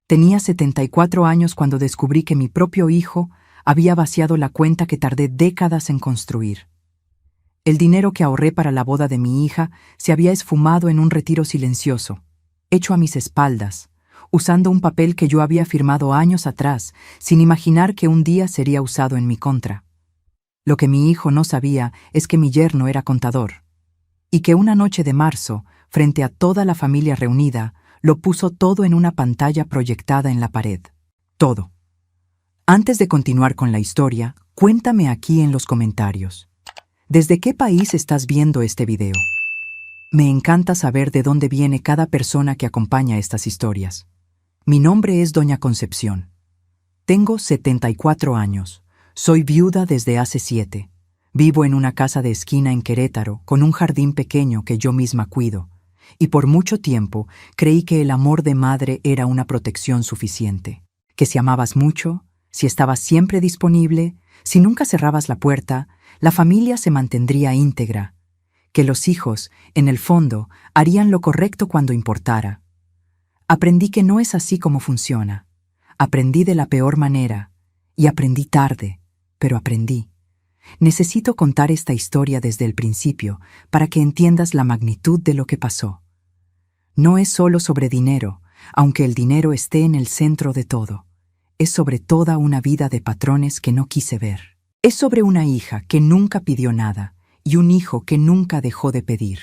Tenía 74 años cuando descubrí que mi propio hijo había vaciado la cuenta que tardé décadas en construir. El dinero que ahorré para la boda de mi hija se había esfumado en un retiro silencioso, hecho a mis espaldas, usando un papel que yo había firmado años atrás, sin imaginar que un día sería usado en mi contra. Lo que mi hijo no sabía es que mi yerno era contador, y que una noche de marzo, frente a toda la familia reunida, lo puso todo en una pantalla proyectada en la pared. Todo. Antes de continuar con la historia, cuéntame aquí en los comentarios. ¿Desde qué país estás viendo este video? Me encanta saber de dónde viene cada persona que acompaña estas historias. Mi nombre es Doña Concepción. Tengo 74 años. Soy viuda desde hace 7. Vivo en una casa de esquina en Querétaro, con un jardín pequeño que yo misma cuido. Y por mucho tiempo creí que el amor de madre era una protección suficiente. Que si amabas mucho, si estabas siempre disponible, si nunca cerrabas la puerta, la familia se mantendría íntegra. Que los hijos, en el fondo, harían lo correcto cuando importara. Aprendí que no es así como funciona. Aprendí de la peor manera. Y aprendí tarde, pero aprendí. Necesito contar esta historia desde el principio para que entiendas la magnitud de lo que pasó. No es solo sobre dinero, aunque el dinero esté en el centro de todo. Es sobre toda una vida de patrones que no quise ver. Es sobre una hija que nunca pidió nada y un hijo que nunca dejó de pedir.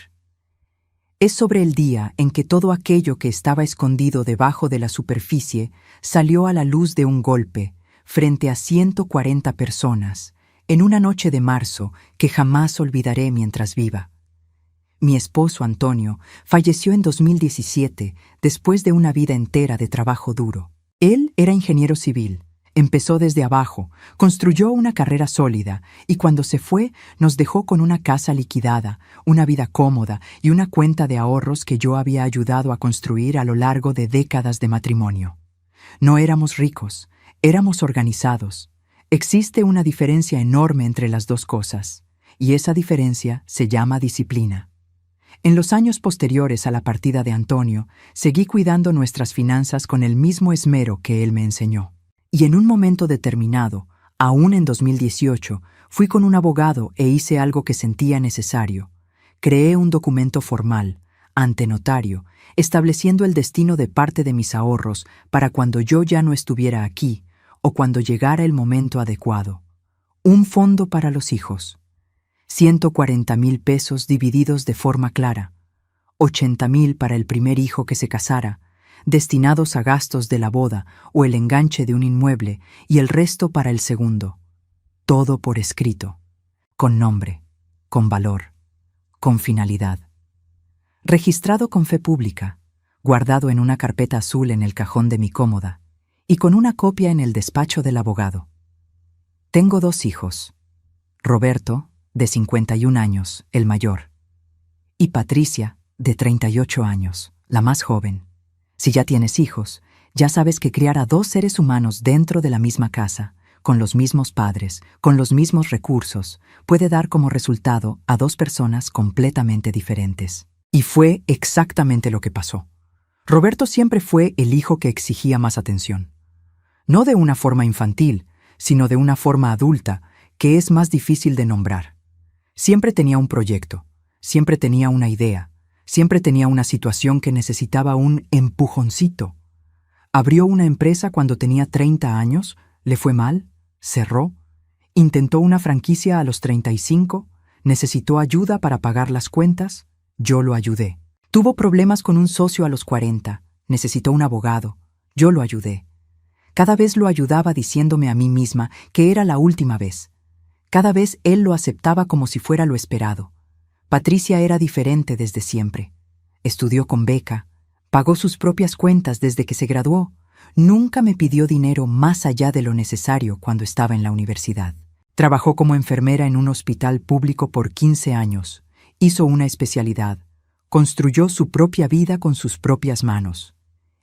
Es sobre el día en que todo aquello que estaba escondido debajo de la superficie salió a la luz de un golpe, frente a 140 personas, en una noche de marzo que jamás olvidaré mientras viva. Mi esposo Antonio falleció en 2017 después de una vida entera de trabajo duro. Él era ingeniero civil, empezó desde abajo, construyó una carrera sólida y cuando se fue nos dejó con una casa liquidada, una vida cómoda y una cuenta de ahorros que yo había ayudado a construir a lo largo de décadas de matrimonio. No éramos ricos, éramos organizados. Existe una diferencia enorme entre las dos cosas, y esa diferencia se llama disciplina. En los años posteriores a la partida de Antonio, seguí cuidando nuestras finanzas con el mismo esmero que él me enseñó. Y en un momento determinado, aún en 2018, fui con un abogado e hice algo que sentía necesario. Creé un documento formal, ante notario, estableciendo el destino de parte de mis ahorros para cuando yo ya no estuviera aquí, o cuando llegara el momento adecuado. Un fondo para los hijos. 140,000 pesos divididos de forma clara. 80,000 para el primer hijo que se casara, destinados a gastos de la boda o el enganche de un inmueble, y el resto para el segundo. Todo por escrito, con nombre, con valor, con finalidad. Registrado con fe pública, guardado en una carpeta azul en el cajón de mi cómoda, y con una copia en el despacho del abogado. Tengo 2 hijos. Roberto, de 51 años, el mayor, y Patricia, de 38 años, la más joven. Si ya tienes hijos, ya sabes que criar a 2 seres humanos dentro de la misma casa, con los mismos padres, con los mismos recursos, puede dar como resultado a 2 personas completamente diferentes. Y fue exactamente lo que pasó. Roberto siempre fue el hijo que exigía más atención. No de una forma infantil, sino de una forma adulta, que es más difícil de nombrar. Siempre tenía un proyecto, siempre tenía una idea, siempre tenía una situación que necesitaba un empujoncito. Abrió una empresa cuando tenía 30 años, le fue mal, cerró. Intentó una franquicia a los 35, necesitó ayuda para pagar las cuentas, yo lo ayudé. Tuvo problemas con un socio a los 40, necesitó un abogado, yo lo ayudé. Cada vez lo ayudaba diciéndome a mí misma que era la última vez. Cada vez él lo aceptaba como si fuera lo esperado. Patricia era diferente desde siempre. Estudió con beca, pagó sus propias cuentas desde que se graduó. Nunca me pidió dinero más allá de lo necesario cuando estaba en la universidad. Trabajó como enfermera en un hospital público por 15 años. Hizo una especialidad. Construyó su propia vida con sus propias manos.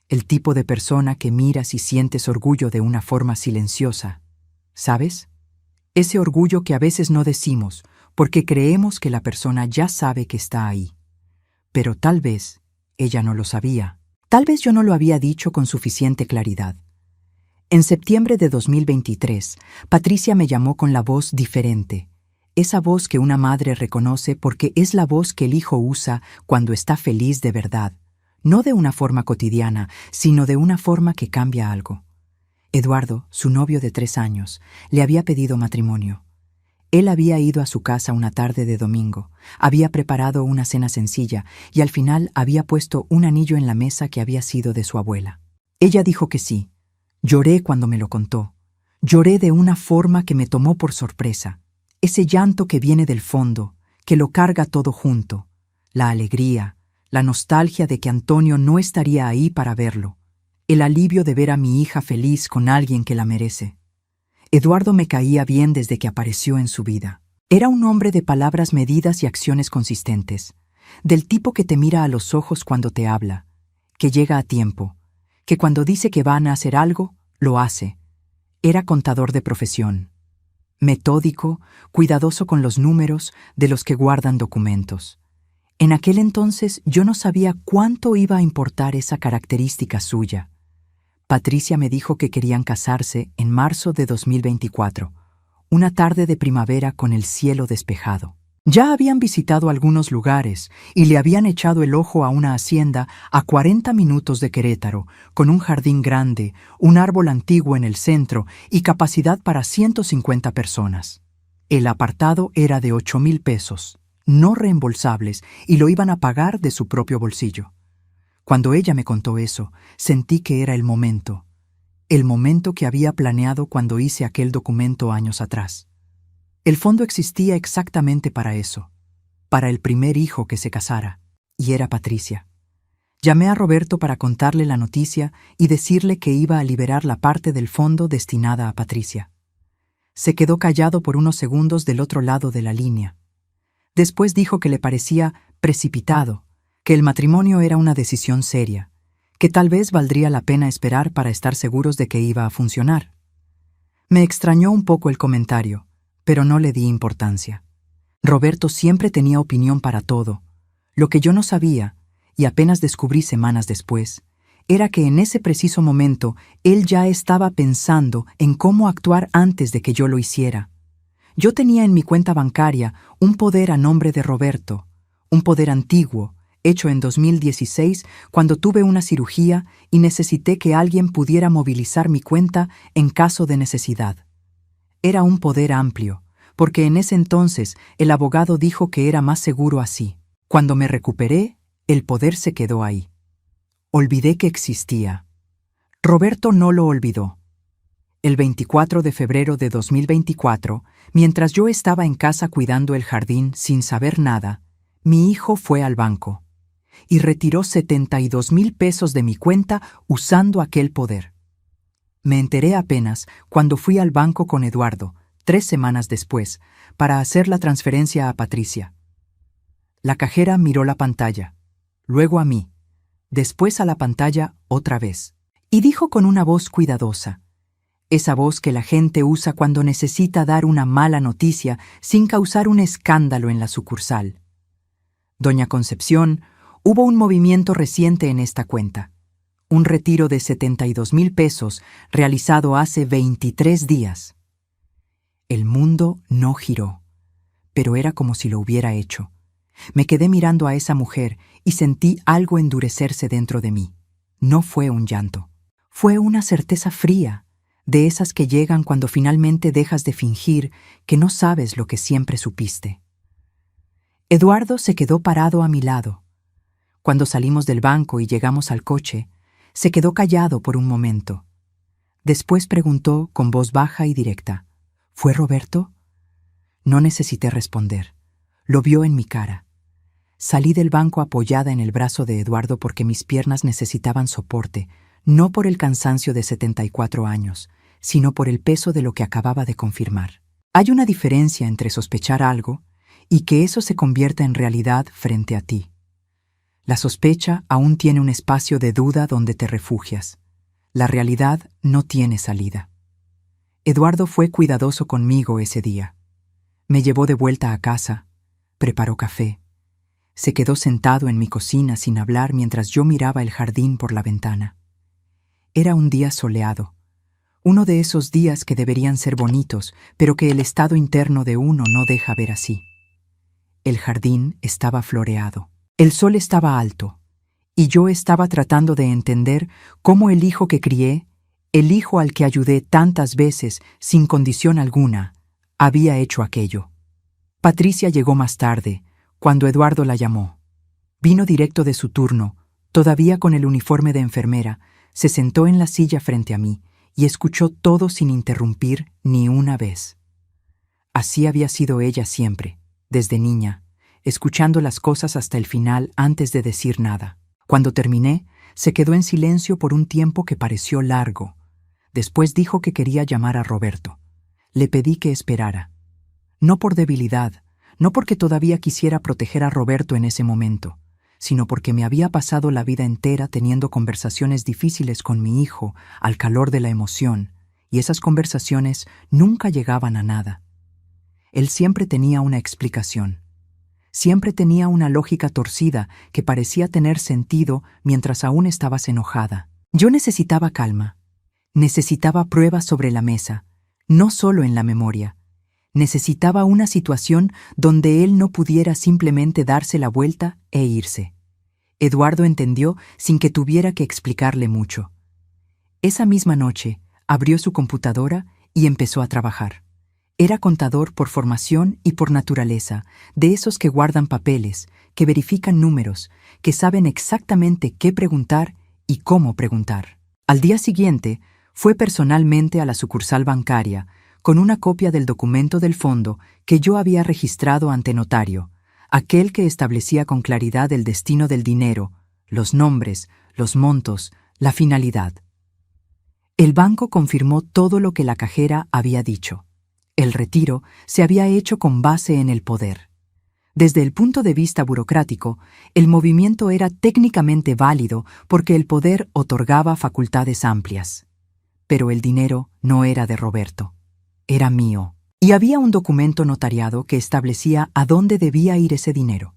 El tipo de persona que miras y sientes orgullo de una forma silenciosa. ¿Sabes? Ese orgullo que a veces no decimos porque creemos que la persona ya sabe que está ahí. Pero tal vez ella no lo sabía. Tal vez yo no lo había dicho con suficiente claridad. En septiembre de 2023, Patricia me llamó con la voz diferente. Esa voz que una madre reconoce porque es la voz que el hijo usa cuando está feliz de verdad, no de una forma cotidiana, sino de una forma que cambia algo. Eduardo, su novio de 3 años, le había pedido matrimonio. Él había ido a su casa una tarde de domingo, había preparado una cena sencilla y al final había puesto un anillo en la mesa que había sido de su abuela. Ella dijo que sí. Lloré cuando me lo contó. Lloré de una forma que me tomó por sorpresa. Ese llanto que viene del fondo, que lo carga todo junto. La alegría, la nostalgia de que Antonio no estaría ahí para verlo. El alivio de ver a mi hija feliz con alguien que la merece. Eduardo me caía bien desde que apareció en su vida. Era un hombre de palabras medidas y acciones consistentes, del tipo que te mira a los ojos cuando te habla, que llega a tiempo, que cuando dice que van a hacer algo, lo hace. Era contador de profesión, metódico, cuidadoso con los números de los que guardan documentos. En aquel entonces yo no sabía cuánto iba a importar esa característica suya. Patricia me dijo que querían casarse en marzo de 2024, una tarde de primavera con el cielo despejado. Ya habían visitado algunos lugares y le habían echado el ojo a una hacienda a 40 minutos de Querétaro, con un jardín grande, un árbol antiguo en el centro y capacidad para 150 personas. El apartado era de 8,000 pesos, no reembolsables, y lo iban a pagar de su propio bolsillo. Cuando ella me contó eso, sentí que era el momento que había planeado cuando hice aquel documento años atrás. El fondo existía exactamente para eso, para el primer hijo que se casara, y era Patricia. Llamé a Roberto para contarle la noticia y decirle que iba a liberar la parte del fondo destinada a Patricia. Se quedó callado por unos segundos del otro lado de la línea. Después dijo que le parecía precipitado, que el matrimonio era una decisión seria, que tal vez valdría la pena esperar para estar seguros de que iba a funcionar. Me extrañó un poco el comentario, pero no le di importancia. Roberto siempre tenía opinión para todo. Lo que yo no sabía, y apenas descubrí semanas después, era que en ese preciso momento él ya estaba pensando en cómo actuar antes de que yo lo hiciera. Yo tenía en mi cuenta bancaria un poder a nombre de Roberto, un poder antiguo, hecho en 2016 cuando tuve una cirugía y necesité que alguien pudiera movilizar mi cuenta en caso de necesidad. Era un poder amplio, porque en ese entonces el abogado dijo que era más seguro así. Cuando me recuperé, el poder se quedó ahí. Olvidé que existía. Roberto no lo olvidó. El 24 de febrero de 2024, mientras yo estaba en casa cuidando el jardín sin saber nada, mi hijo fue al banco y retiró 72,000 pesos de mi cuenta usando aquel poder. Me enteré apenas cuando fui al banco con Eduardo, 3 semanas después, para hacer la transferencia a Patricia. La cajera miró la pantalla, luego a mí, después a la pantalla otra vez, y dijo con una voz cuidadosa, esa voz que la gente usa cuando necesita dar una mala noticia sin causar un escándalo en la sucursal. Doña Concepción, hubo un movimiento reciente en esta cuenta. Un retiro de 72,000 pesos realizado hace 23 días. El mundo no giró, pero era como si lo hubiera hecho. Me quedé mirando a esa mujer y sentí algo endurecerse dentro de mí. No fue un llanto. Fue una certeza fría, de esas que llegan cuando finalmente dejas de fingir que no sabes lo que siempre supiste. Eduardo se quedó parado a mi lado. Cuando salimos del banco y llegamos al coche, se quedó callado por un momento. Después preguntó con voz baja y directa, ¿fue Roberto? No necesité responder. Lo vio en mi cara. Salí del banco apoyada en el brazo de Eduardo porque mis piernas necesitaban soporte, no por el cansancio de 74 años, sino por el peso de lo que acababa de confirmar. Hay una diferencia entre sospechar algo y que eso se convierta en realidad frente a ti. La sospecha aún tiene un espacio de duda donde te refugias. La realidad no tiene salida. Eduardo fue cuidadoso conmigo ese día. Me llevó de vuelta a casa, preparó café. Se quedó sentado en mi cocina sin hablar mientras yo miraba el jardín por la ventana. Era un día soleado, uno de esos días que deberían ser bonitos, pero que el estado interno de uno no deja ver así. El jardín estaba floreado, el sol estaba alto, y yo estaba tratando de entender cómo el hijo que crié, el hijo al que ayudé tantas veces sin condición alguna, había hecho aquello. Patricia llegó más tarde, cuando Eduardo la llamó. Vino directo de su turno, todavía con el uniforme de enfermera, se sentó en la silla frente a mí y escuchó todo sin interrumpir ni una vez. Así había sido ella siempre, desde niña, escuchando las cosas hasta el final antes de decir nada. Cuando terminé, se quedó en silencio por un tiempo que pareció largo. Después dijo que quería llamar a Roberto. Le pedí que esperara. No por debilidad, no porque todavía quisiera proteger a Roberto en ese momento, sino porque me había pasado la vida entera teniendo conversaciones difíciles con mi hijo al calor de la emoción, y esas conversaciones nunca llegaban a nada. Él siempre tenía una explicación. Siempre tenía una lógica torcida que parecía tener sentido mientras aún estabas enojada. Yo necesitaba calma. Necesitaba pruebas sobre la mesa, no solo en la memoria. Necesitaba una situación donde él no pudiera simplemente darse la vuelta e irse. Eduardo entendió sin que tuviera que explicarle mucho. Esa misma noche, abrió su computadora y empezó a trabajar. Era contador por formación y por naturaleza, de esos que guardan papeles, que verifican números, que saben exactamente qué preguntar y cómo preguntar. Al día siguiente, fue personalmente a la sucursal bancaria, con una copia del documento del fondo que yo había registrado ante notario, aquel que establecía con claridad el destino del dinero, los nombres, los montos, la finalidad. El banco confirmó todo lo que la cajera había dicho. El retiro se había hecho con base en el poder. Desde el punto de vista burocrático, el movimiento era técnicamente válido porque el poder otorgaba facultades amplias. Pero el dinero no era de Roberto. Era mío, y había un documento notariado que establecía a dónde debía ir ese dinero.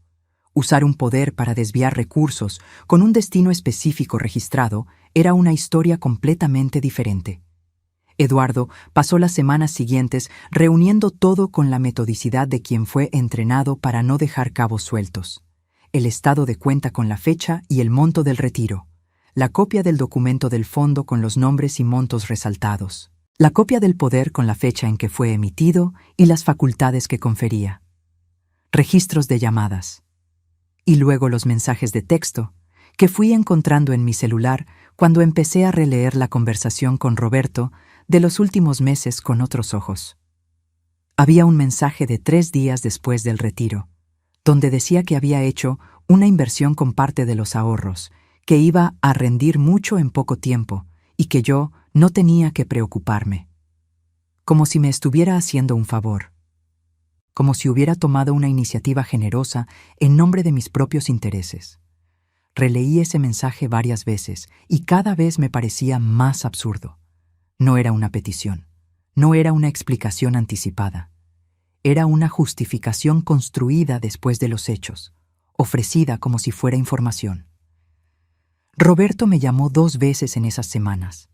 Usar un poder para desviar recursos con un destino específico registrado era una historia completamente diferente. Eduardo pasó las semanas siguientes reuniendo todo con la metodicidad de quien fue entrenado para no dejar cabos sueltos. El estado de cuenta con la fecha y el monto del retiro, la copia del documento del fondo con los nombres y montos resaltados, la copia del poder con la fecha en que fue emitido y las facultades que confería, registros de llamadas, y luego los mensajes de texto que fui encontrando en mi celular cuando empecé a releer la conversación con Roberto de los últimos meses con otros ojos. Había un mensaje de 3 días después del retiro, donde decía que había hecho una inversión con parte de los ahorros, que iba a rendir mucho en poco tiempo y que yo no tenía que preocuparme. Como si me estuviera haciendo un favor. Como si hubiera tomado una iniciativa generosa en nombre de mis propios intereses. Releí ese mensaje varias veces y cada vez me parecía más absurdo. No era una petición, no era una explicación anticipada. Era una justificación construida después de los hechos, ofrecida como si fuera información. Roberto me llamó 2 veces en esas semanas.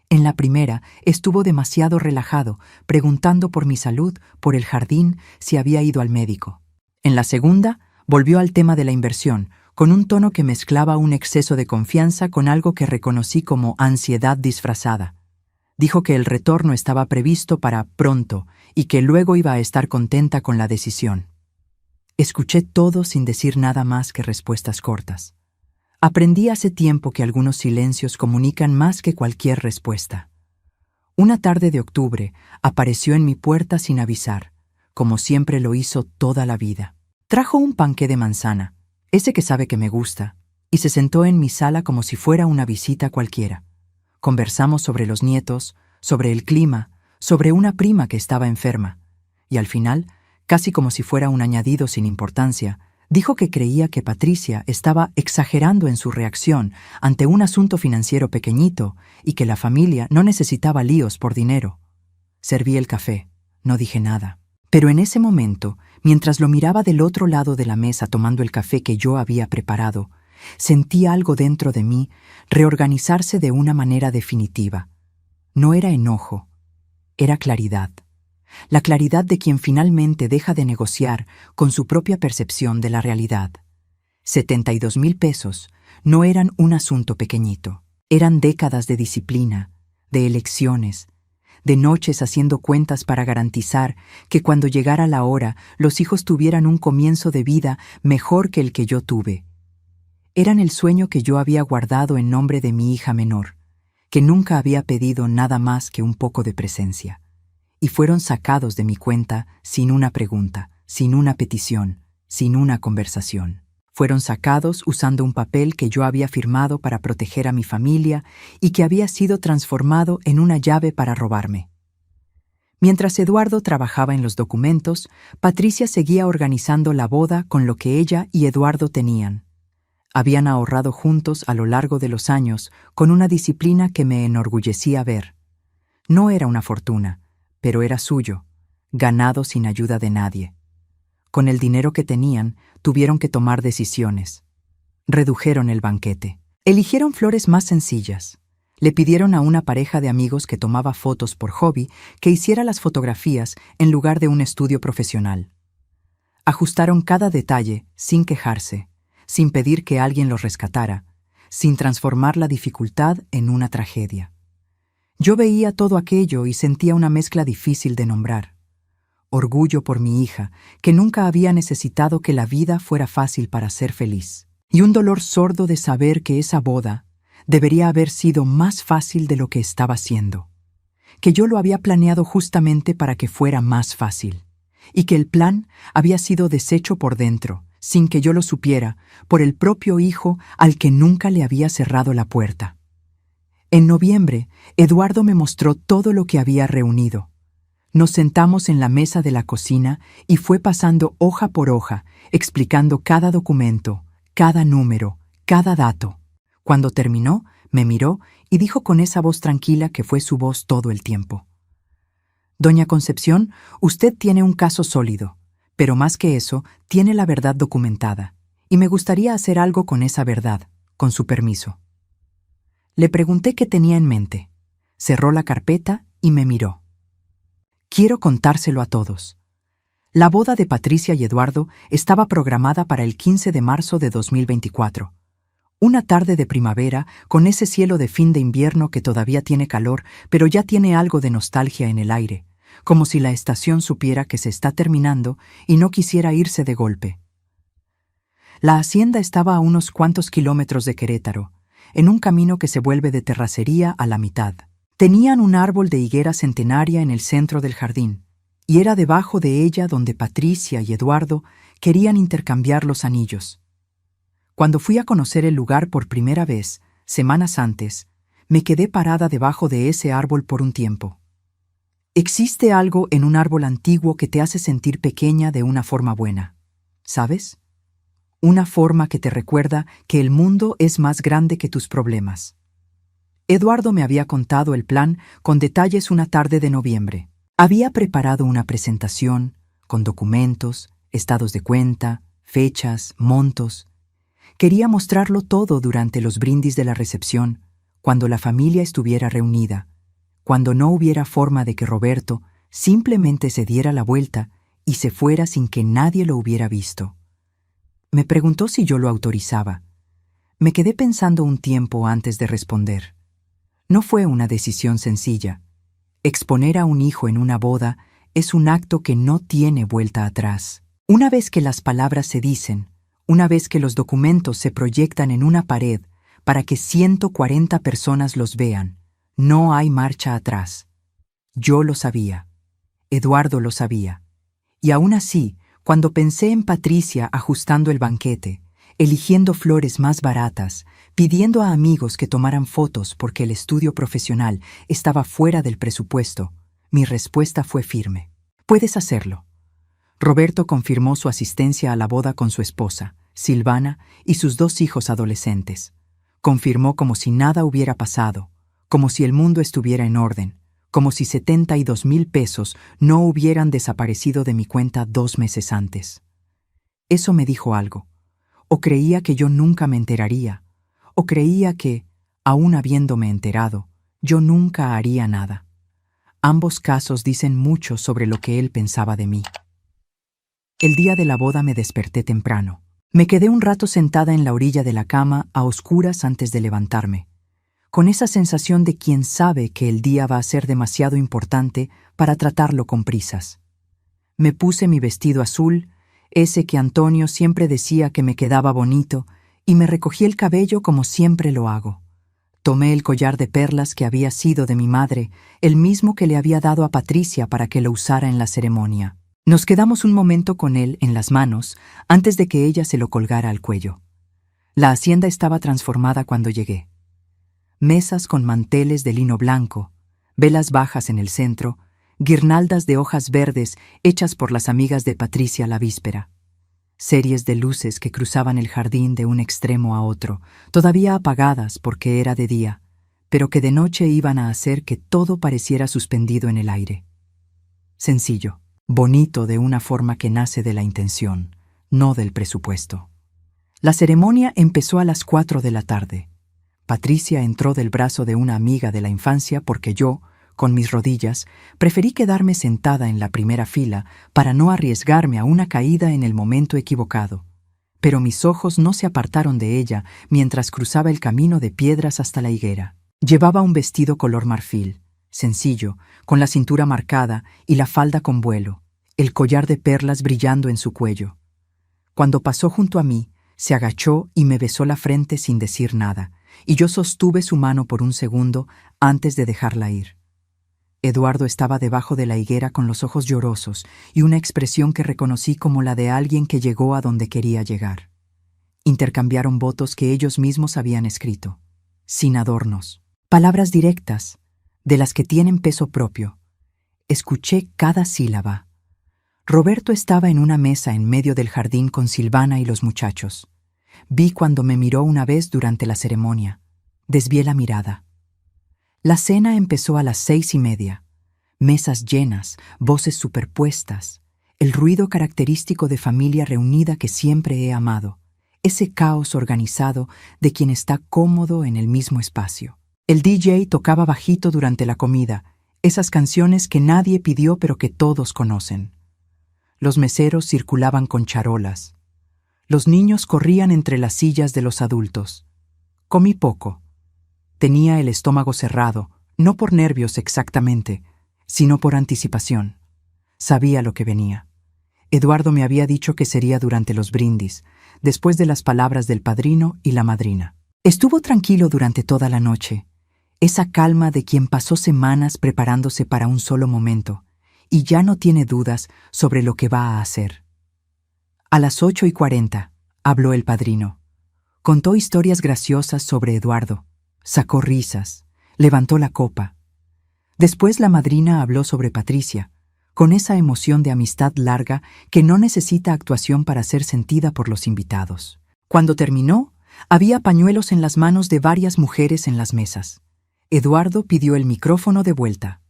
En la primera estuvo demasiado relajado, preguntando por mi salud, por el jardín, si había ido al médico. En la segunda, volvió al tema de la inversión, con un tono que mezclaba un exceso de confianza con algo que reconocí como ansiedad disfrazada. Dijo que el retorno estaba previsto para pronto y que luego iba a estar contenta con la decisión. Escuché todo sin decir nada más que respuestas cortas. Aprendí hace tiempo que algunos silencios comunican más que cualquier respuesta. Una tarde de octubre apareció en mi puerta sin avisar, como siempre lo hizo toda la vida. Trajo un panqué de manzana, ese que sabe que me gusta, y se sentó en mi sala como si fuera una visita cualquiera. Conversamos sobre los nietos, sobre el clima, sobre una prima que estaba enferma, y al final, casi como si fuera un añadido sin importancia, dijo que creía que Patricia estaba exagerando en su reacción ante un asunto financiero pequeñito y que la familia no necesitaba líos por dinero. Serví el café, no dije nada. Pero en ese momento, mientras lo miraba del otro lado de la mesa tomando el café que yo había preparado, sentí algo dentro de mí reorganizarse de una manera definitiva. No era enojo, era claridad. La claridad de quien finalmente deja de negociar con su propia percepción de la realidad. 72,000 pesos no eran un asunto pequeñito. Eran décadas de disciplina, de elecciones, de noches haciendo cuentas para garantizar que cuando llegara la hora los hijos tuvieran un comienzo de vida mejor que el que yo tuve. Eran el sueño que yo había guardado en nombre de mi hija menor, que nunca había pedido nada más que un poco de presencia. Y fueron sacados de mi cuenta sin una pregunta, sin una petición, sin una conversación. Fueron sacados usando un papel que yo había firmado para proteger a mi familia y que había sido transformado en una llave para robarme. Mientras Eduardo trabajaba en los documentos, Patricia seguía organizando la boda con lo que ella y Eduardo tenían. Habían ahorrado juntos a lo largo de los años con una disciplina que me enorgullecía ver. No era una fortuna, pero era suyo, ganado sin ayuda de nadie. Con el dinero que tenían, tuvieron que tomar decisiones. Redujeron el banquete. Eligieron flores más sencillas. Le pidieron a una pareja de amigos que tomaba fotos por hobby que hiciera las fotografías en lugar de un estudio profesional. Ajustaron cada detalle sin quejarse, sin pedir que alguien los rescatara, sin transformar la dificultad en una tragedia. Yo veía todo aquello y sentía una mezcla difícil de nombrar. Orgullo por mi hija, que nunca había necesitado que la vida fuera fácil para ser feliz. Y un dolor sordo de saber que esa boda debería haber sido más fácil de lo que estaba siendo. Que yo lo había planeado justamente para que fuera más fácil. Y que el plan había sido deshecho por dentro, sin que yo lo supiera, por el propio hijo al que nunca le había cerrado la puerta. En noviembre, Eduardo me mostró todo lo que había reunido. Nos sentamos en la mesa de la cocina y fue pasando hoja por hoja, explicando cada documento, cada número, cada dato. Cuando terminó, me miró y dijo con esa voz tranquila que fue su voz todo el tiempo: «Doña Concepción, usted tiene un caso sólido, pero más que eso, tiene la verdad documentada, y me gustaría hacer algo con esa verdad, con su permiso». Le pregunté qué tenía en mente. Cerró la carpeta y me miró. «Quiero contárselo a todos. La boda de Patricia y Eduardo estaba programada para el 15 de marzo de 2024. Una tarde de primavera, con ese cielo de fin de invierno que todavía tiene calor, pero ya tiene algo de nostalgia en el aire, como si la estación supiera que se está terminando y no quisiera irse de golpe. La hacienda estaba a unos cuantos kilómetros de Querétaro, en un camino que se vuelve de terracería a la mitad. Tenían un árbol de higuera centenaria en el centro del jardín, y era debajo de ella donde Patricia y Eduardo querían intercambiar los anillos. Cuando fui a conocer el lugar por primera vez, semanas antes, me quedé parada debajo de ese árbol por un tiempo. Existe algo en un árbol antiguo que te hace sentir pequeña de una forma buena, ¿sabes? Una forma que te recuerda que el mundo es más grande que tus problemas. Eduardo me había contado el plan con detalles una tarde de noviembre. Había preparado una presentación, con documentos, estados de cuenta, fechas, montos. Quería mostrarlo todo durante los brindis de la recepción, cuando la familia estuviera reunida, cuando no hubiera forma de que Roberto simplemente se diera la vuelta y se fuera sin que nadie lo hubiera visto. Me preguntó si yo lo autorizaba. Me quedé pensando un tiempo antes de responder. No fue una decisión sencilla. Exponer a un hijo en una boda es un acto que no tiene vuelta atrás. Una vez que las palabras se dicen, una vez que los documentos se proyectan en una pared para que 140 personas los vean, no hay marcha atrás. Yo lo sabía. Eduardo lo sabía. Y aún así, cuando pensé en Patricia ajustando el banquete, eligiendo flores más baratas, pidiendo a amigos que tomaran fotos porque el estudio profesional estaba fuera del presupuesto, mi respuesta fue firme. Puedes hacerlo. Roberto confirmó su asistencia a la boda con su esposa, Silvana, y sus 2 hijos adolescentes. Confirmó como si nada hubiera pasado, como si el mundo estuviera en orden, como si 72,000 pesos no hubieran desaparecido de mi cuenta 2 meses antes. Eso me dijo algo. O creía que yo nunca me enteraría, o creía que, aún habiéndome enterado, yo nunca haría nada. Ambos casos dicen mucho sobre lo que él pensaba de mí. El día de la boda me desperté temprano. Me quedé un rato sentada en la orilla de la cama a oscuras antes de levantarme, con esa sensación de quien sabe que el día va a ser demasiado importante para tratarlo con prisas. Me puse mi vestido azul, ese que Antonio siempre decía que me quedaba bonito, y me recogí el cabello como siempre lo hago. Tomé el collar de perlas que había sido de mi madre, el mismo que le había dado a Patricia para que lo usara en la ceremonia. Nos quedamos un momento con él en las manos antes de que ella se lo colgara al cuello. La hacienda estaba transformada cuando llegué. Mesas con manteles de lino blanco, velas bajas en el centro, guirnaldas de hojas verdes hechas por las amigas de Patricia la víspera. Series de luces que cruzaban el jardín de un extremo a otro, todavía apagadas porque era de día, pero que de noche iban a hacer que todo pareciera suspendido en el aire. Sencillo, bonito de una forma que nace de la intención, no del presupuesto. La ceremonia empezó a las 4 de la tarde. Patricia entró del brazo de una amiga de la infancia porque yo, con mis rodillas, preferí quedarme sentada en la primera fila para no arriesgarme a una caída en el momento equivocado. Pero mis ojos no se apartaron de ella mientras cruzaba el camino de piedras hasta la higuera. Llevaba un vestido color marfil, sencillo, con la cintura marcada y la falda con vuelo, el collar de perlas brillando en su cuello. Cuando pasó junto a mí, se agachó y me besó la frente sin decir nada, y yo sostuve su mano por un segundo antes de dejarla ir. Eduardo estaba debajo de la higuera con los ojos llorosos y una expresión que reconocí como la de alguien que llegó a donde quería llegar. Intercambiaron votos que ellos mismos habían escrito, sin adornos, palabras directas, de las que tienen peso propio. Escuché cada sílaba. Roberto estaba en una mesa en medio del jardín con Silvana y los muchachos. Vi cuando me miró una vez durante la ceremonia. Desvié la mirada. La cena empezó a las 6:30. Mesas llenas, voces superpuestas, el ruido característico de familia reunida que siempre he amado, ese caos organizado de quien está cómodo en el mismo espacio. El DJ tocaba bajito durante la comida, esas canciones que nadie pidió pero que todos conocen. Los meseros circulaban con charolas. Los niños corrían entre las sillas de los adultos. Comí poco. Tenía el estómago cerrado, no por nervios exactamente, sino por anticipación. Sabía lo que venía. Eduardo me había dicho que sería durante los brindis, después de las palabras del padrino y la madrina. Estuvo tranquilo durante toda la noche, esa calma de quien pasó semanas preparándose para un solo momento, y ya no tiene dudas sobre lo que va a hacer. A las 8:40, habló el padrino. Contó historias graciosas sobre Eduardo, sacó risas, levantó la copa. Después la madrina habló sobre Patricia, con esa emoción de amistad larga que no necesita actuación para ser sentida por los invitados. Cuando terminó, había pañuelos en las manos de varias mujeres en las mesas. Eduardo pidió el micrófono de vuelta.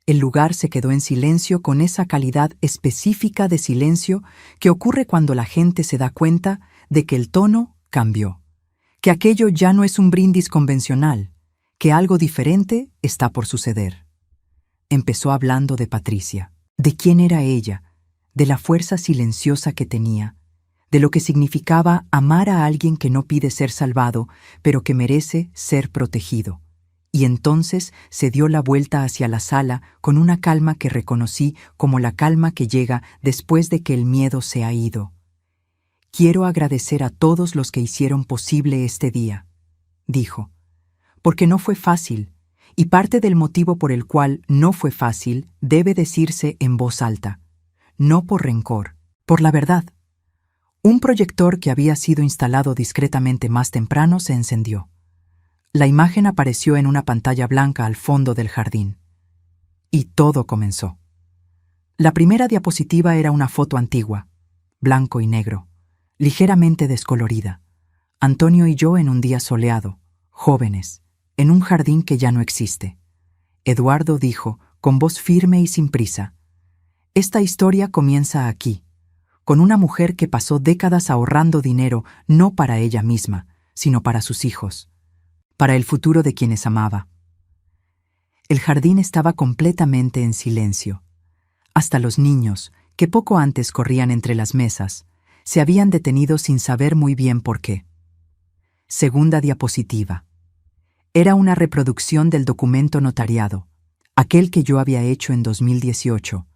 El lugar se quedó en silencio con esa calidad específica de silencio que ocurre cuando la gente se da cuenta de que el tono cambió, que aquello ya no es un brindis convencional, que algo diferente está por suceder. Empezó hablando de Patricia, de quién era ella, de la fuerza silenciosa que tenía, de lo que significaba amar a alguien que no pide ser salvado, pero que merece ser protegido. Y entonces se dio la vuelta hacia la sala con una calma que reconocí como la calma que llega después de que el miedo se ha ido. Quiero agradecer a todos los que hicieron posible este día, dijo, porque no fue fácil, y parte del motivo por el cual no fue fácil debe decirse en voz alta, no por rencor, por la verdad. Un proyector que había sido instalado discretamente más temprano se encendió. La imagen apareció en una pantalla blanca al fondo del jardín. Y todo comenzó. La primera diapositiva era una foto antigua, blanco y negro, ligeramente descolorida. Antonio y yo en un día soleado, jóvenes, en un jardín que ya no existe. Eduardo dijo, con voz firme y sin prisa. Esta historia comienza aquí, con una mujer que pasó décadas ahorrando dinero no para ella misma, sino para sus hijos, para el futuro de quienes amaba. El jardín estaba completamente en silencio. Hasta los niños, que poco antes corrían entre las mesas, se habían detenido sin saber muy bien por qué. Segunda diapositiva. Era una reproducción del documento notariado, aquel que yo había hecho en 2018,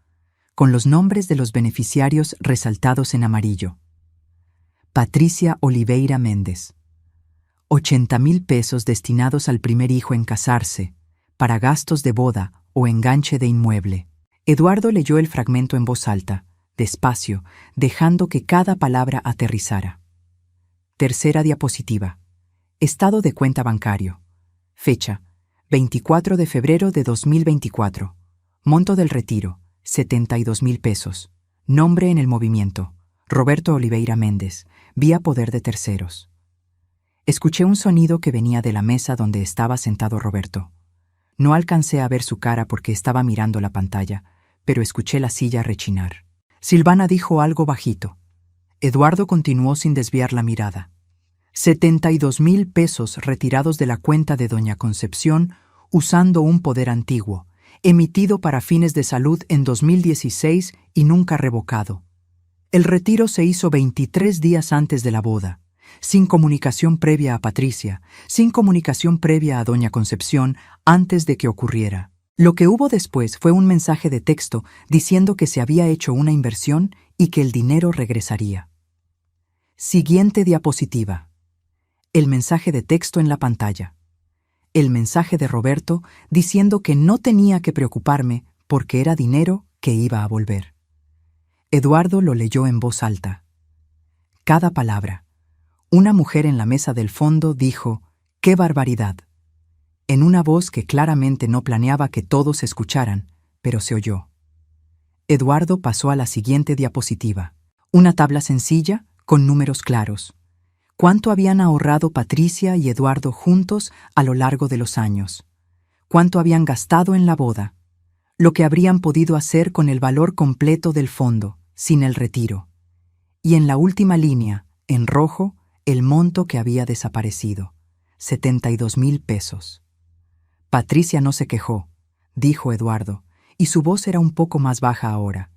con los nombres de los beneficiarios resaltados en amarillo. Patricia Oliveira Méndez. 80,000 pesos destinados al primer hijo en casarse, para gastos de boda o enganche de inmueble. Eduardo leyó el fragmento en voz alta, despacio, dejando que cada palabra aterrizara. Tercera diapositiva. Estado de cuenta bancario. Fecha: 24 de febrero de 2024. Monto del retiro: 72,000 pesos. Nombre en el movimiento: Roberto Oliveira Méndez, vía poder de terceros. Escuché un sonido que venía de la mesa donde estaba sentado Roberto. No alcancé a ver su cara porque estaba mirando la pantalla, pero escuché la silla rechinar. Silvana dijo algo bajito. Eduardo continuó sin desviar la mirada. 72,000 pesos retirados de la cuenta de doña Concepción usando un poder antiguo, emitido para fines de salud en 2016 y nunca revocado. El retiro se hizo 23 días antes de la boda, sin comunicación previa a Patricia, sin comunicación previa a doña Concepción antes de que ocurriera. Lo que hubo después fue un mensaje de texto diciendo que se había hecho una inversión y que el dinero regresaría. Siguiente diapositiva. El mensaje de texto en la pantalla. El mensaje de Roberto diciendo que no tenía que preocuparme porque era dinero que iba a volver. Eduardo lo leyó en voz alta. Cada palabra. Una mujer en la mesa del fondo dijo, ¡qué barbaridad!, en una voz que claramente no planeaba que todos escucharan, pero se oyó. Eduardo pasó a la siguiente diapositiva. Una tabla sencilla, con números claros. ¿Cuánto habían ahorrado Patricia y Eduardo juntos a lo largo de los años? ¿Cuánto habían gastado en la boda? Lo que habrían podido hacer con el valor completo del fondo, sin el retiro. Y en la última línea, en rojo, el monto que había desaparecido. 72,000 pesos. Patricia no se quejó, dijo Eduardo, y su voz era un poco más baja ahora,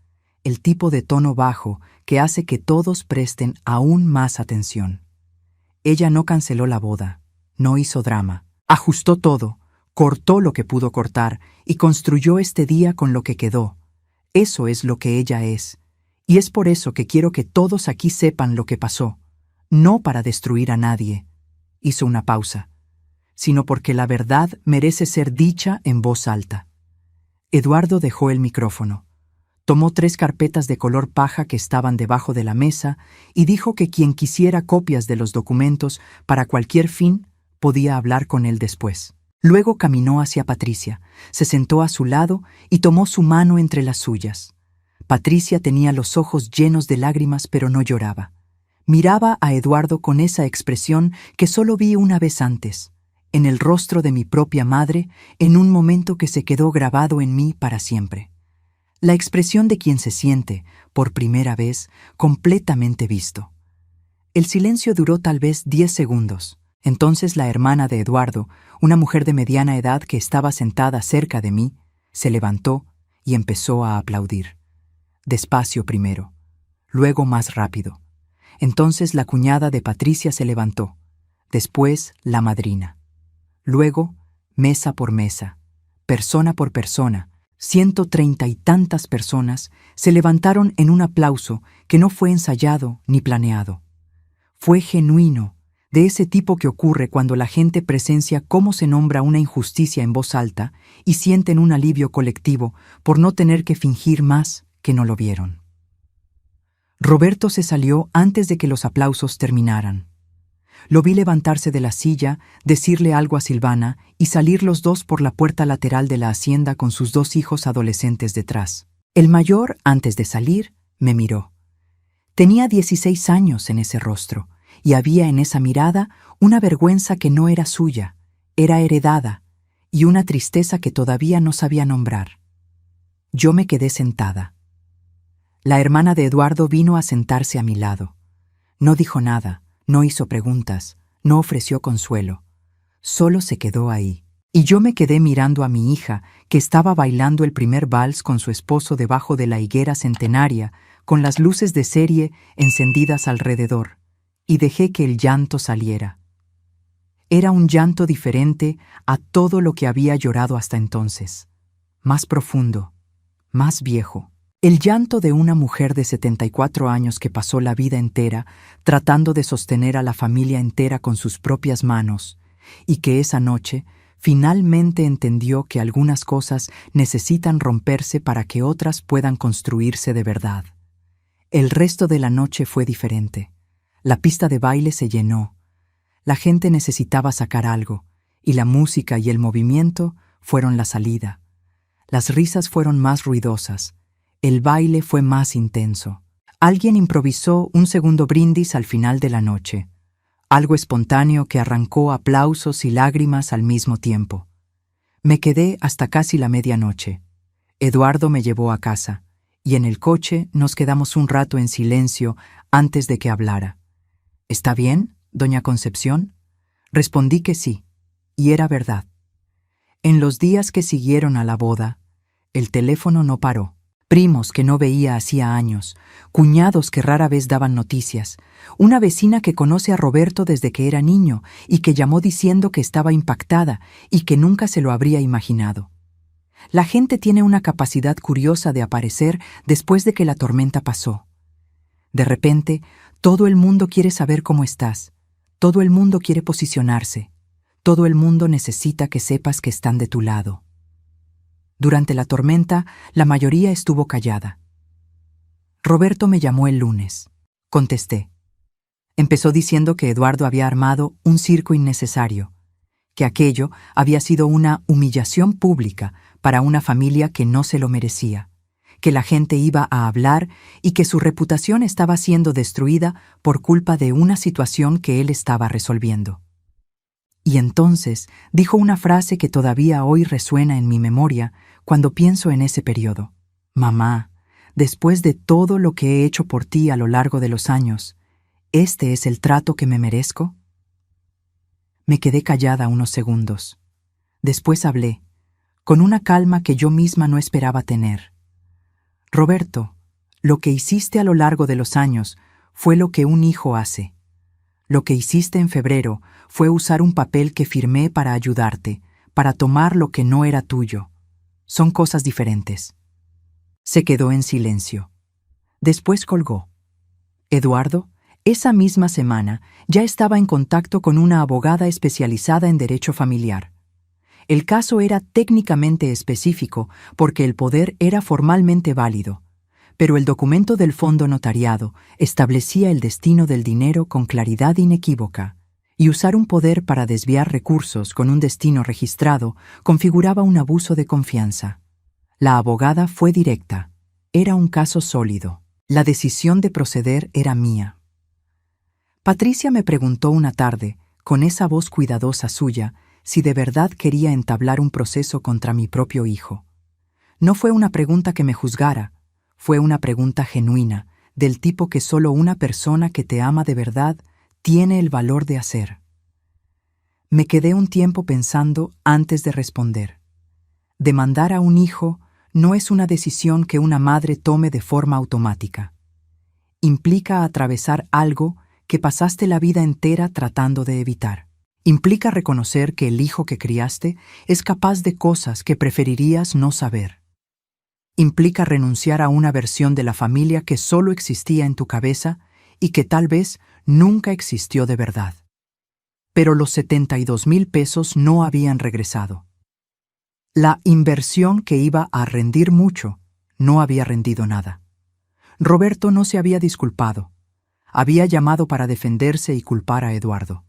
el tipo de tono bajo que hace que todos presten aún más atención. Ella no canceló la boda, no hizo drama, ajustó todo, cortó lo que pudo cortar y construyó este día con lo que quedó. Eso es lo que ella es, y es por eso que quiero que todos aquí sepan lo que pasó, no para destruir a nadie. Hizo una pausa, sino porque la verdad merece ser dicha en voz alta. Eduardo dejó el micrófono, tomó 3 carpetas de color paja que estaban debajo de la mesa y dijo que quien quisiera copias de los documentos para cualquier fin podía hablar con él después. Luego caminó hacia Patricia, se sentó a su lado y tomó su mano entre las suyas. Patricia tenía los ojos llenos de lágrimas, pero no lloraba. Miraba a Eduardo con esa expresión que solo vi una vez antes, en el rostro de mi propia madre, en un momento que se quedó grabado en mí para siempre. La expresión de quien se siente, por primera vez, completamente visto. El silencio duró tal vez 10 segundos. Entonces la hermana de Eduardo, una mujer de mediana edad que estaba sentada cerca de mí, se levantó y empezó a aplaudir. Despacio primero, luego más rápido. Entonces la cuñada de Patricia se levantó, después la madrina. Luego, mesa por mesa, persona por persona, 130 y tantas personas se levantaron en un aplauso que no fue ensayado ni planeado. Fue genuino, de ese tipo que ocurre cuando la gente presencia cómo se nombra una injusticia en voz alta y sienten un alivio colectivo por no tener que fingir más que no lo vieron. Roberto se salió antes de que los aplausos terminaran. Lo vi levantarse de la silla, decirle algo a Silvana y salir los dos por la puerta lateral de la hacienda con sus 2 hijos adolescentes detrás. El mayor, antes de salir, me miró. Tenía 16 años en ese rostro, y había en esa mirada una vergüenza que no era suya, era heredada, y una tristeza que todavía no sabía nombrar. Yo me quedé sentada. La hermana de Eduardo vino a sentarse a mi lado. No dijo nada, no hizo preguntas, no ofreció consuelo. Solo se quedó ahí. Y yo me quedé mirando a mi hija, que estaba bailando el primer vals con su esposo debajo de la higuera centenaria, con las luces de serie encendidas alrededor, y dejé que el llanto saliera. Era un llanto diferente a todo lo que había llorado hasta entonces, más profundo, más viejo. El llanto de una mujer de 74 años que pasó la vida entera tratando de sostener a la familia entera con sus propias manos, y que esa noche finalmente entendió que algunas cosas necesitan romperse para que otras puedan construirse de verdad. El resto de la noche fue diferente. La pista de baile se llenó. La gente necesitaba sacar algo, y la música y el movimiento fueron la salida. Las risas fueron más ruidosas. El baile fue más intenso. Alguien improvisó un segundo brindis al final de la noche. Algo espontáneo que arrancó aplausos y lágrimas al mismo tiempo. Me quedé hasta casi la medianoche. Eduardo me llevó a casa, y en el coche nos quedamos un rato en silencio antes de que hablara. ¿Está bien, doña Concepción? Respondí que sí, y era verdad. En los días que siguieron a la boda, el teléfono no paró. Primos que no veía hacía años, cuñados que rara vez daban noticias, una vecina que conoce a Roberto desde que era niño y que llamó diciendo que estaba impactada y que nunca se lo habría imaginado. La gente tiene una capacidad curiosa de aparecer después de que la tormenta pasó. De repente, todo el mundo quiere saber cómo estás, todo el mundo quiere posicionarse, todo el mundo necesita que sepas que están de tu lado. Durante la tormenta, la mayoría estuvo callada. Roberto me llamó el lunes. Contesté. Empezó diciendo que Eduardo había armado un circo innecesario, que aquello había sido una humillación pública para una familia que no se lo merecía, que la gente iba a hablar y que su reputación estaba siendo destruida por culpa de una situación que él estaba resolviendo. Y entonces dijo una frase que todavía hoy resuena en mi memoria cuando pienso en ese periodo. Mamá, después de todo lo que he hecho por ti a lo largo de los años, ¿este es el trato que me merezco? Me quedé callada unos segundos. Después hablé, con una calma que yo misma no esperaba tener. Roberto, lo que hiciste a lo largo de los años fue lo que un hijo hace. Lo que hiciste en febrero fue usar un papel que firmé para ayudarte, para tomar lo que no era tuyo. Son cosas diferentes. Se quedó en silencio. Después colgó. Eduardo, esa misma semana, ya estaba en contacto con una abogada especializada en derecho familiar. El caso era técnicamente específico porque el poder era formalmente válido, pero el documento del fondo notariado establecía el destino del dinero con claridad inequívoca, y usar un poder para desviar recursos con un destino registrado configuraba un abuso de confianza. La abogada fue directa. Era un caso sólido. La decisión de proceder era mía. Patricia me preguntó una tarde, con esa voz cuidadosa suya, si de verdad quería entablar un proceso contra mi propio hijo. No fue una pregunta que me juzgara, fue una pregunta genuina, del tipo que solo una persona que te ama de verdad tiene el valor de hacer. Me quedé un tiempo pensando antes de responder. Demandar a un hijo no es una decisión que una madre tome de forma automática. Implica atravesar algo que pasaste la vida entera tratando de evitar. Implica reconocer que el hijo que criaste es capaz de cosas que preferirías no saber. Implica renunciar a una versión de la familia que solo existía en tu cabeza y que tal vez nunca existió de verdad. Pero los 72,000 pesos no habían regresado. La inversión que iba a rendir mucho no había rendido nada. Roberto no se había disculpado. Había llamado para defenderse y culpar a Eduardo.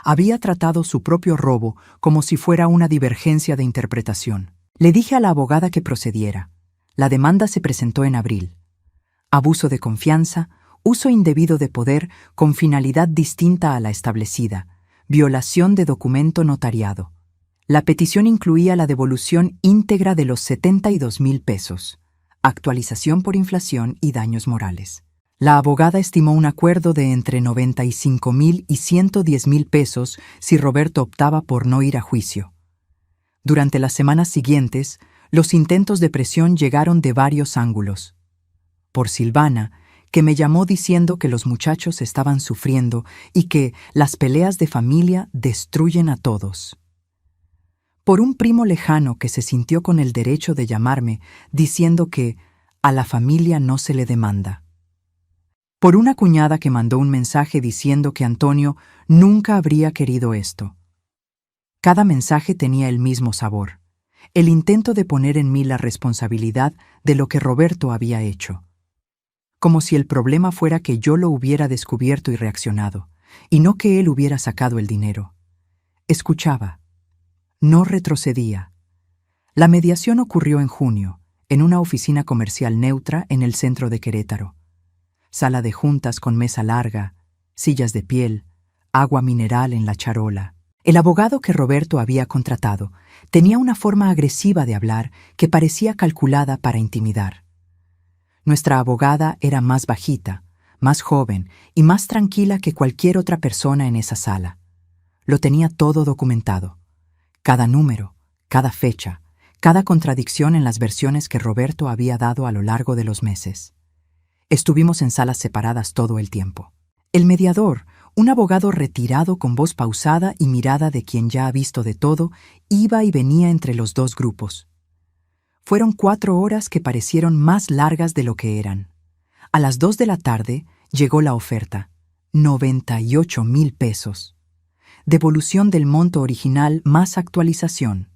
Había tratado su propio robo como si fuera una divergencia de interpretación. Le dije a la abogada que procediera. La demanda se presentó en abril. Abuso de confianza, uso indebido de poder con finalidad distinta a la establecida, violación de documento notariado. La petición incluía la devolución íntegra de los 72,000 pesos, actualización por inflación y daños morales. La abogada estimó un acuerdo de entre 95,000 y 110,000 pesos si Roberto optaba por no ir a juicio. Durante las semanas siguientes, los intentos de presión llegaron de varios ángulos. Por Silvana, que me llamó diciendo que los muchachos estaban sufriendo y que las peleas de familia destruyen a todos. Por un primo lejano que se sintió con el derecho de llamarme diciendo que a la familia no se le demanda. Por una cuñada que mandó un mensaje diciendo que Antonio nunca habría querido esto. Cada mensaje tenía el mismo sabor, el intento de poner en mí la responsabilidad de lo que Roberto había hecho. Como si el problema fuera que yo lo hubiera descubierto y reaccionado, y no que él hubiera sacado el dinero. Escuchaba. No retrocedía. La mediación ocurrió en junio, en una oficina comercial neutra en el centro de Querétaro. Sala de juntas con mesa larga, sillas de piel, agua mineral en la charola. El abogado que Roberto había contratado tenía una forma agresiva de hablar que parecía calculada para intimidar. Nuestra abogada era más bajita, más joven y más tranquila que cualquier otra persona en esa sala. Lo tenía todo documentado. Cada número, cada fecha, cada contradicción en las versiones que Roberto había dado a lo largo de los meses. Estuvimos en salas separadas todo el tiempo. El mediador, un abogado retirado con voz pausada y mirada de quien ya ha visto de todo, iba y venía entre los dos grupos. Fueron 4 horas que parecieron más largas de lo que eran. A las 2 de la tarde llegó la oferta, 98,000 pesos. Devolución del monto original más actualización,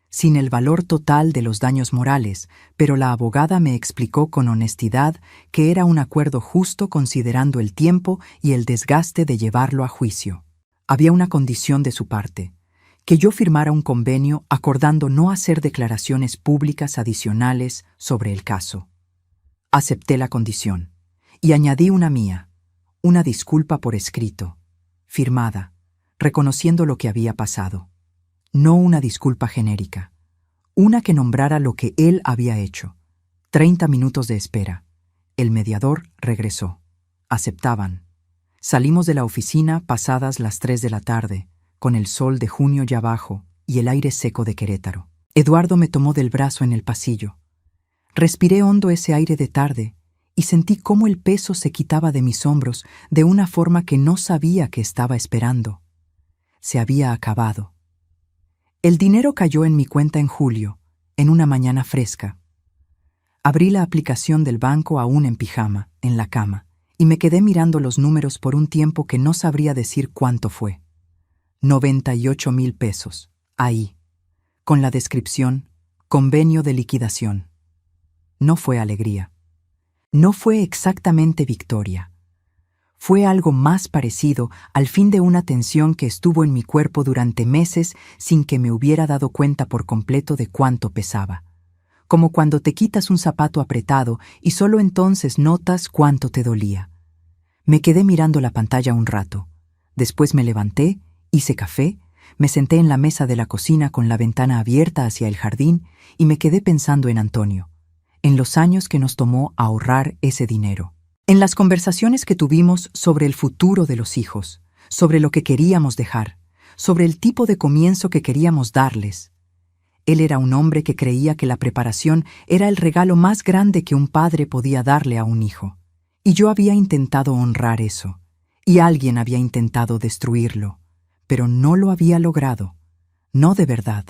sin el valor total de los daños morales, pero la abogada me explicó con honestidad que era un acuerdo justo considerando el tiempo y el desgaste de llevarlo a juicio. Había una condición de su parte, que yo firmara un convenio acordando no hacer declaraciones públicas adicionales sobre el caso. Acepté la condición, y añadí una mía, una disculpa por escrito, firmada, reconociendo lo que había pasado. No una disculpa genérica, una que nombrara lo que él había hecho. 30 minutos de espera. El mediador regresó. Aceptaban. Salimos de la oficina pasadas las 3 de la tarde, con el sol de junio ya bajo y el aire seco de Querétaro. Eduardo me tomó del brazo en el pasillo. Respiré hondo ese aire de tarde y sentí cómo el peso se quitaba de mis hombros de una forma que no sabía que estaba esperando. Se había acabado. El dinero cayó en mi cuenta en julio, en una mañana fresca. Abrí la aplicación del banco aún en pijama, en la cama, y me quedé mirando los números por un tiempo que no sabría decir cuánto fue. 98,000 pesos, ahí, con la descripción, convenio de liquidación. No fue alegría. No fue exactamente victoria. Fue algo más parecido al fin de una tensión que estuvo en mi cuerpo durante meses sin que me hubiera dado cuenta por completo de cuánto pesaba. Como cuando te quitas un zapato apretado y solo entonces notas cuánto te dolía. Me quedé mirando la pantalla un rato. Después me levanté, hice café, me senté en la mesa de la cocina con la ventana abierta hacia el jardín y me quedé pensando en Antonio, en los años que nos tomó ahorrar ese dinero. En las conversaciones que tuvimos sobre el futuro de los hijos, sobre lo que queríamos dejar, sobre el tipo de comienzo que queríamos darles. Él era un hombre que creía que la preparación era el regalo más grande que un padre podía darle a un hijo. Y yo había intentado honrar eso, y alguien había intentado destruirlo, pero no lo había logrado, no de verdad.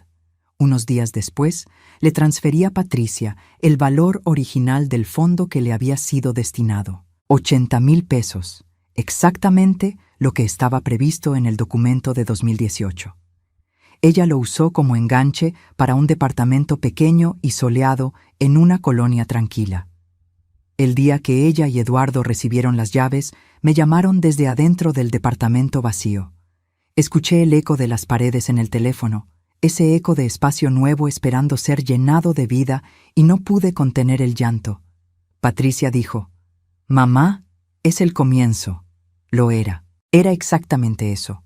Unos días después, le transferí a Patricia el valor original del fondo que le había sido destinado. 80,000 pesos, exactamente lo que estaba previsto en el documento de 2018. Ella lo usó como enganche para un departamento pequeño y soleado en una colonia tranquila. El día que ella y Eduardo recibieron las llaves, me llamaron desde adentro del departamento vacío. Escuché el eco de las paredes en el teléfono, ese eco de espacio nuevo esperando ser llenado de vida, y no pude contener el llanto. Patricia dijo: «Mamá, es el comienzo». Lo era. Era exactamente eso.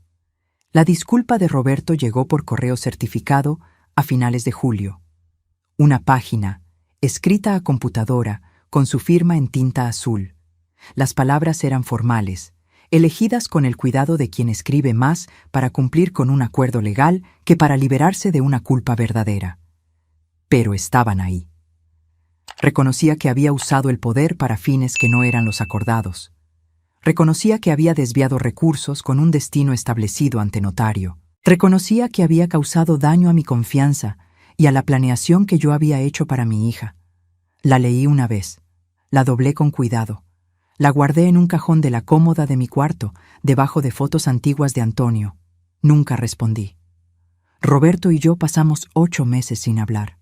La disculpa de Roberto llegó por correo certificado a finales de julio. Una página, escrita a computadora, con su firma en tinta azul. Las palabras eran formales, elegidas con el cuidado de quien escribe más para cumplir con un acuerdo legal que para liberarse de una culpa verdadera. Pero estaban ahí. Reconocía que había usado el poder para fines que no eran los acordados. Reconocía que había desviado recursos con un destino establecido ante notario. Reconocía que había causado daño a mi confianza y a la planeación que yo había hecho para mi hija. La leí una vez. La doblé con cuidado. La guardé en un cajón de la cómoda de mi cuarto, debajo de fotos antiguas de Antonio. Nunca respondí. Roberto y yo pasamos 8 meses sin hablar.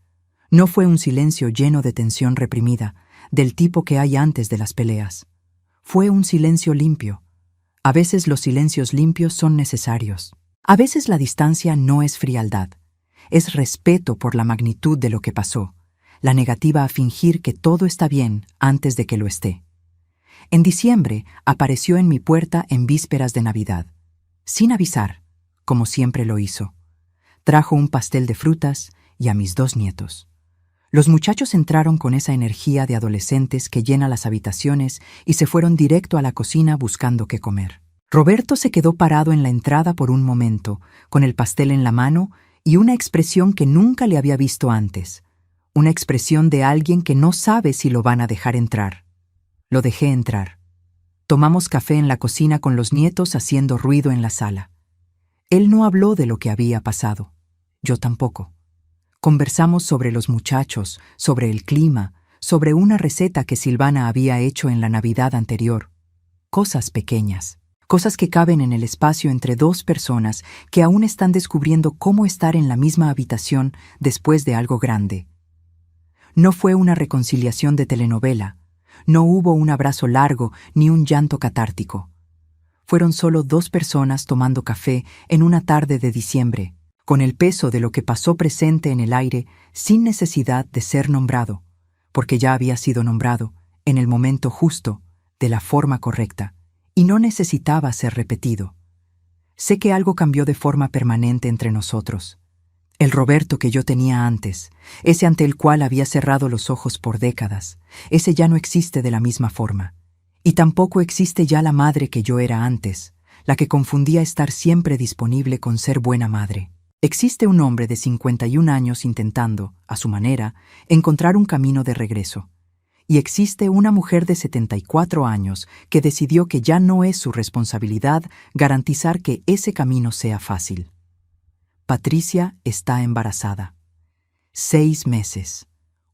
No fue un silencio lleno de tensión reprimida, del tipo que hay antes de las peleas. Fue un silencio limpio. A veces los silencios limpios son necesarios. A veces la distancia no es frialdad. Es respeto por la magnitud de lo que pasó, la negativa a fingir que todo está bien antes de que lo esté. En diciembre apareció en mi puerta en vísperas de Navidad, sin avisar, como siempre lo hizo. Trajo un pastel de frutas y a mis 2 nietos. Los muchachos entraron con esa energía de adolescentes que llena las habitaciones y se fueron directo a la cocina buscando qué comer. Roberto se quedó parado en la entrada por un momento, con el pastel en la mano y una expresión que nunca le había visto antes. Una expresión de alguien que no sabe si lo van a dejar entrar. Lo dejé entrar. Tomamos café en la cocina con los nietos haciendo ruido en la sala. Él no habló de lo que había pasado. Yo tampoco. Conversamos sobre los muchachos, sobre el clima, sobre una receta que Silvana había hecho en la Navidad anterior. Cosas pequeñas, cosas que caben en el espacio entre 2 personas que aún están descubriendo cómo estar en la misma habitación después de algo grande. No fue una reconciliación de telenovela, no hubo un abrazo largo ni un llanto catártico. Fueron solo 2 personas tomando café en una tarde de diciembre, con el peso de lo que pasó presente en el aire sin necesidad de ser nombrado, porque ya había sido nombrado, en el momento justo, de la forma correcta, y no necesitaba ser repetido. Sé que algo cambió de forma permanente entre nosotros. El Roberto que yo tenía antes, ese ante el cual había cerrado los ojos por décadas, ese ya no existe de la misma forma. Y tampoco existe ya la madre que yo era antes, la que confundía estar siempre disponible con ser buena madre. Existe un hombre de 51 años intentando, a su manera, encontrar un camino de regreso. Y existe una mujer de 74 años que decidió que ya no es su responsabilidad garantizar que ese camino sea fácil. Patricia está embarazada. 6 meses.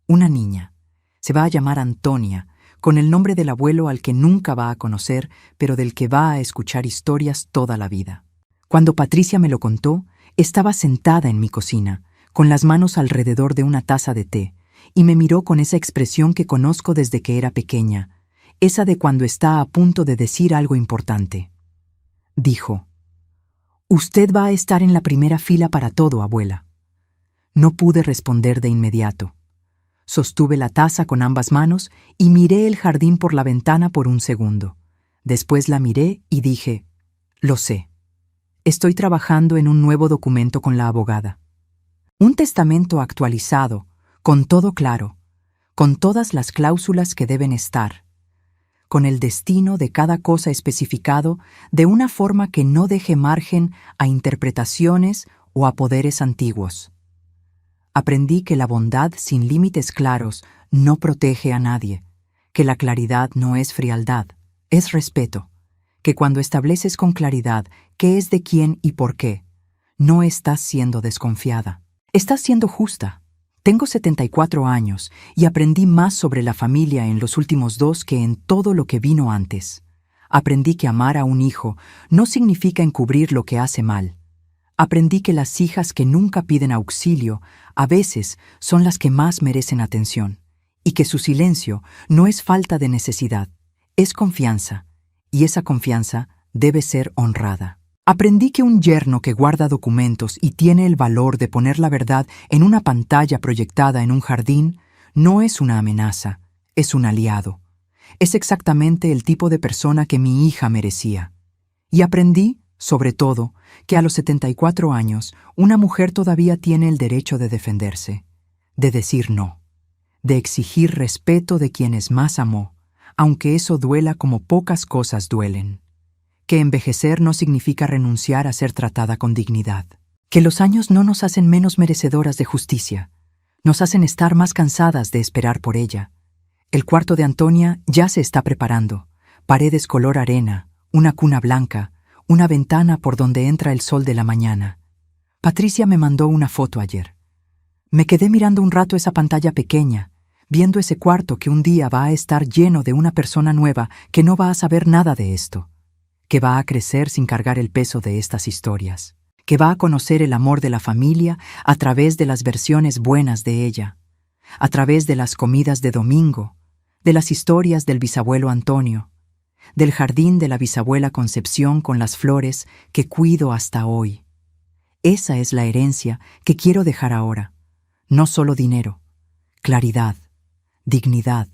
Una niña. Se va a llamar Antonia, con el nombre del abuelo al que nunca va a conocer, pero del que va a escuchar historias toda la vida. Cuando Patricia me lo contó, estaba sentada en mi cocina, con las manos alrededor de una taza de té, y me miró con esa expresión que conozco desde que era pequeña, esa de cuando está a punto de decir algo importante. Dijo: «Usted va a estar en la primera fila para todo, abuela». No pude responder de inmediato. Sostuve la taza con ambas manos y miré el jardín por la ventana por un segundo. Después la miré y dije: «Lo sé. Estoy trabajando en un nuevo documento con la abogada. Un testamento actualizado, con todo claro, con todas las cláusulas que deben estar, con el destino de cada cosa especificado de una forma que no deje margen a interpretaciones o a poderes antiguos. Aprendí que la bondad sin límites claros no protege a nadie, que la claridad no es frialdad, es respeto, que cuando estableces con claridad qué es de quién y por qué, no estás siendo desconfiada, estás siendo justa. Tengo 74 años y aprendí más sobre la familia en los últimos 2 que en todo lo que vino antes. Aprendí que amar a un hijo no significa encubrir lo que hace mal. Aprendí que las hijas que nunca piden auxilio a veces son las que más merecen atención, y que su silencio no es falta de necesidad, es confianza, y esa confianza debe ser honrada. Aprendí que un yerno que guarda documentos y tiene el valor de poner la verdad en una pantalla proyectada en un jardín no es una amenaza, es un aliado. Es exactamente el tipo de persona que mi hija merecía. Y aprendí, sobre todo, que a los 74 años una mujer todavía tiene el derecho de defenderse, de decir no, de exigir respeto de quienes más amó, aunque eso duela como pocas cosas duelen. Que envejecer no significa renunciar a ser tratada con dignidad. Que los años no nos hacen menos merecedoras de justicia, nos hacen estar más cansadas de esperar por ella. El cuarto de Antonia ya se está preparando, paredes color arena, una cuna blanca, una ventana por donde entra el sol de la mañana. Patricia me mandó una foto ayer. Me quedé mirando un rato esa pantalla pequeña, viendo ese cuarto que un día va a estar lleno de una persona nueva que no va a saber nada de esto, que va a crecer sin cargar el peso de estas historias, que va a conocer el amor de la familia a través de las versiones buenas de ella, a través de las comidas de domingo, de las historias del bisabuelo Antonio, del jardín de la bisabuela Concepción con las flores que cuido hasta hoy. Esa es la herencia que quiero dejar ahora. No solo dinero, claridad, dignidad,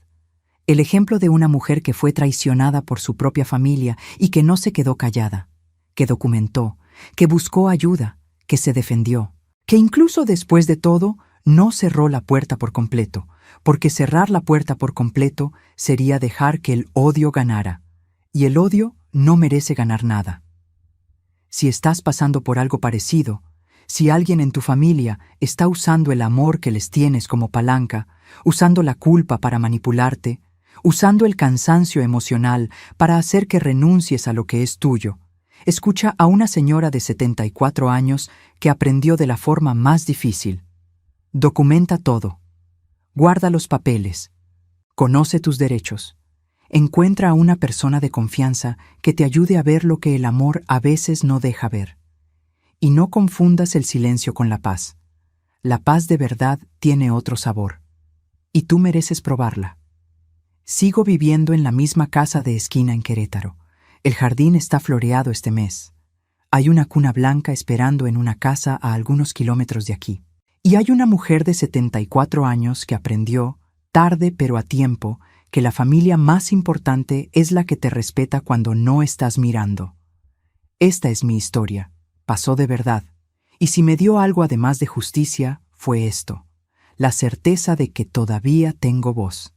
el ejemplo de una mujer que fue traicionada por su propia familia y que no se quedó callada, que documentó, que buscó ayuda, que se defendió, que incluso después de todo no cerró la puerta por completo, porque cerrar la puerta por completo sería dejar que el odio ganara, y el odio no merece ganar nada. Si estás pasando por algo parecido, si alguien en tu familia está usando el amor que les tienes como palanca, usando la culpa para manipularte, usando el cansancio emocional para hacer que renuncies a lo que es tuyo, escucha a una señora de 74 años que aprendió de la forma más difícil. Documenta todo. Guarda los papeles. Conoce tus derechos. Encuentra a una persona de confianza que te ayude a ver lo que el amor a veces no deja ver. Y no confundas el silencio con la paz. La paz de verdad tiene otro sabor. Y tú mereces probarla. Sigo viviendo en la misma casa de esquina en Querétaro. El jardín está floreado este mes. Hay una cuna blanca esperando en una casa a algunos kilómetros de aquí. Y hay una mujer de 74 años que aprendió, tarde pero a tiempo, que la familia más importante es la que te respeta cuando no estás mirando. Esta es mi historia. Pasó de verdad. Y si me dio algo además de justicia, fue esto: la certeza de que todavía tengo voz,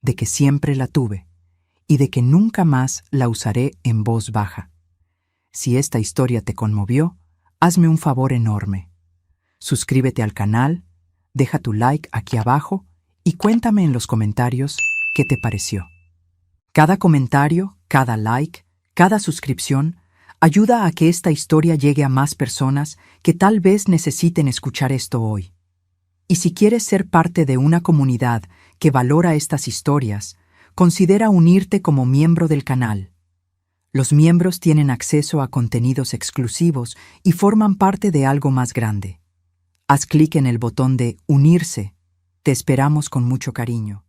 de que siempre la tuve, y de que nunca más la usaré en voz baja. Si esta historia te conmovió, hazme un favor enorme. Suscríbete al canal, deja tu like aquí abajo y cuéntame en los comentarios qué te pareció. Cada comentario, cada like, cada suscripción ayuda a que esta historia llegue a más personas que tal vez necesiten escuchar esto hoy. Y si quieres ser parte de una comunidad que valora estas historias, considera unirte como miembro del canal. Los miembros tienen acceso a contenidos exclusivos y forman parte de algo más grande. Haz clic en el botón de Unirse. Te esperamos con mucho cariño.